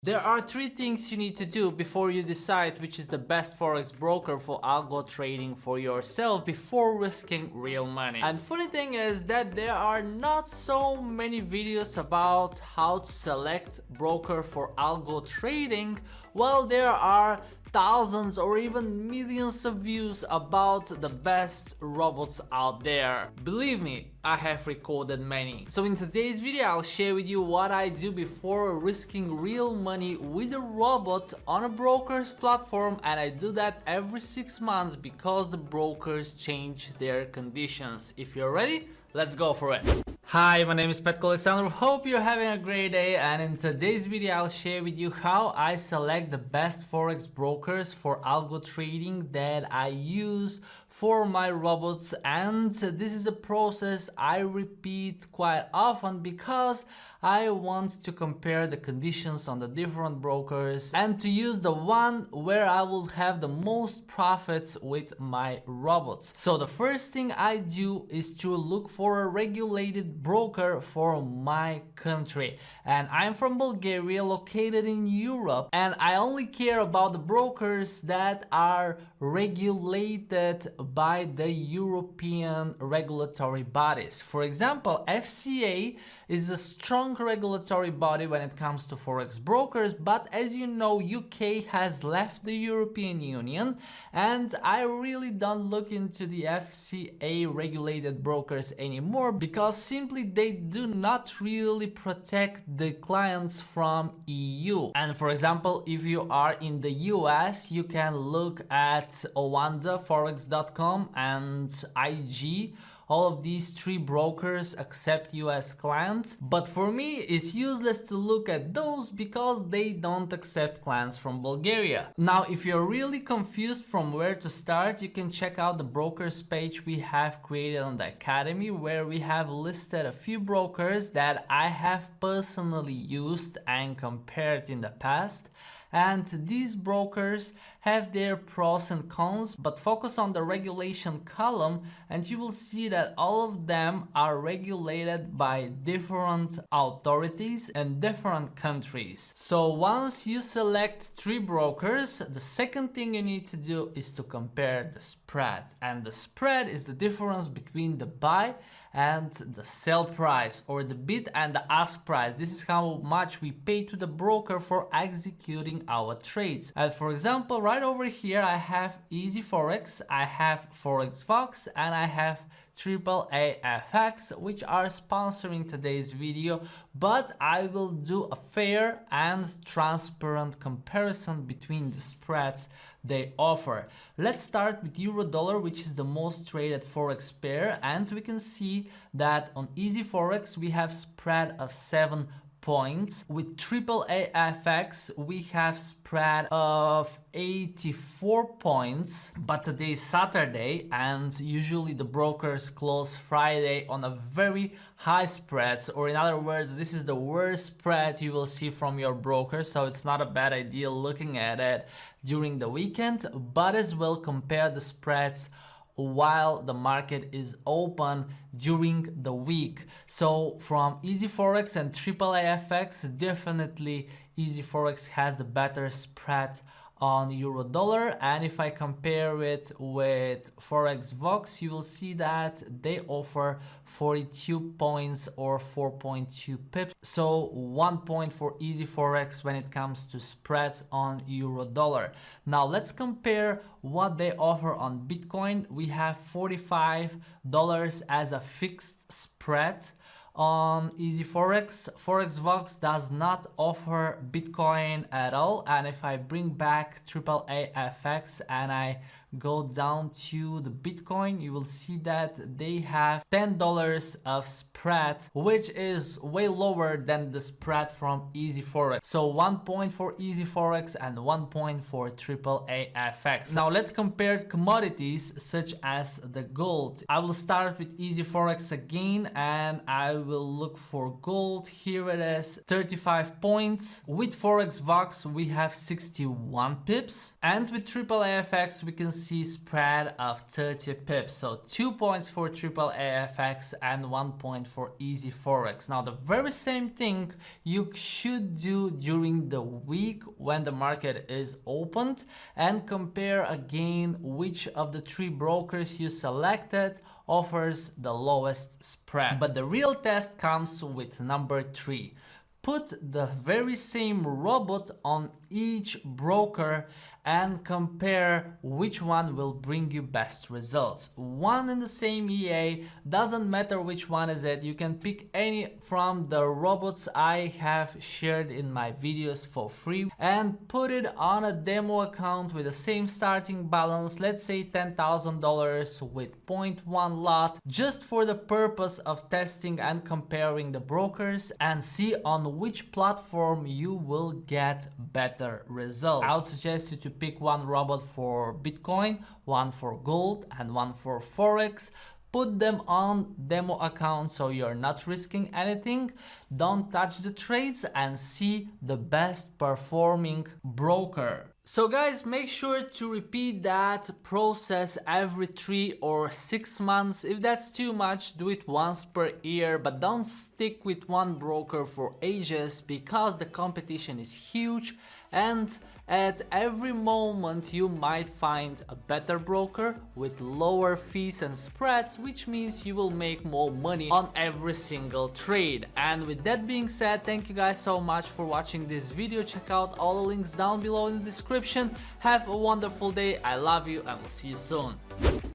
There are three things you need to do before you decide which is the best forex broker for algo trading for yourself before risking real money. And funny thing is that there are not so many videos about how to select broker for algo trading, while there are thousands or even millions of views about the best robots out there. Believe me, I have recorded many. So in today's video I'll share with you what I do before risking real money with a robot on a broker's platform, and I do that every 6 months because the brokers change their conditions. If you're ready, let's go for it. Hi, my name is Petko Alexander. Hope you're having a great day, and in today's video I'll share with you how I select the best forex brokers for algo trading that I use for my robots. And this is a process I repeat quite often because I want to compare the conditions on the different brokers and to use the one where I will have the most profits with my robots. So the first thing I do is to look for a regulated broker for my country, and I'm from Bulgaria, located in Europe, and I only care about the brokers that are regulated by the European regulatory bodies. For example, FCA is a strong regulatory body when it comes to forex brokers, but as you know, UK has left the European Union, and I really don't look into the FCA regulated brokers anymore because simply they do not really protect the clients from EU. And for example, if you are in the US, you can look at Owanda, Forex.com and IG. All of these three brokers accept US clients, but for me it's useless to look at those because they don't accept clients from Bulgaria. Now, if you're really confused from where to start, you can check out the brokers page we have created on the Academy, where we have listed a few brokers that I have personally used and compared in the past. And these brokers have their pros and cons, but focus on the regulation column and you will see that all of them are regulated by different authorities in different countries. So once you select three brokers, the second thing you need to do is to compare the spread. And the spread is the difference between the buy and the sell price, or the bid and the ask price. This is how much we pay to the broker for executing our trades. And for example, right over here I have EasyForex, I have ForexVox, and I have AAAFx, which are sponsoring today's video, but I will do a fair and transparent comparison between the spreads they offer. Let's start with euro-dollar, which is the most traded forex pair, and we can see that on EasyForex we have spread of 7 points. With AAAFx we have spread of 84 points, but today is Saturday and usually the brokers close Friday on a very high spreads, or in other words, this is the worst spread you will see from your broker, so it's not a bad idea looking at it during the weekend, but as well compare the spreads while the market is open during the week. So from EasyForex and AAAFx, definitely EasyForex has the better spread on euro-dollar, and if I compare it with ForexVox, you will see that they offer 42 points or 4.2 pips, so 1 point for EasyForex when it comes to spreads on euro-dollar. Now let's compare what they offer on Bitcoin. We have $45 as a fixed spread on EasyForex. ForexVox does not offer Bitcoin at all, and if I bring back AAAFx and I go down to the Bitcoin, you will see that they have $10 of spread, which is way lower than the spread from EasyForex. So 1 point for EasyForex and 1 point for AAAFx. Now let's compare commodities such as the gold. I will start with EasyForex again and I will look for gold. Here it is, 35 points. With ForexVox we have 61 pips, and with AAAFx we can see spread of 30 pips. So 2 points for AAAFx and 1 point for Easy Forex. Now the very same thing you should do during the week when the market is opened, and compare again which of the 3 brokers you selected offers the lowest spread. But the real test comes with number 3. Put the very same robot on each broker and compare which one will bring you best results. One in the same EA, doesn't matter which one is it. You can pick any from the robots I have shared in my videos for free and put it on a demo account with the same starting balance, let's say $10,000 with 0.1 lot, just for the purpose of testing and comparing the brokers, and see on which platform you will get better results. I would suggest you to pick one robot for Bitcoin, one for gold, and one for Forex. Put them on demo account so you're not risking anything. Don't touch the trades and see the best performing broker. So guys, make sure to repeat that process every 3 or 6 months. If that's too much, do it once per year, but don't stick with one broker for ages because the competition is huge, and at every moment you might find a better broker with lower fees and spreads, which means you will make more money on every single trade. And with that being said, thank you guys so much for watching this video. Check out all the links down below in the description. Have a wonderful day. I love you and we'll see you soon.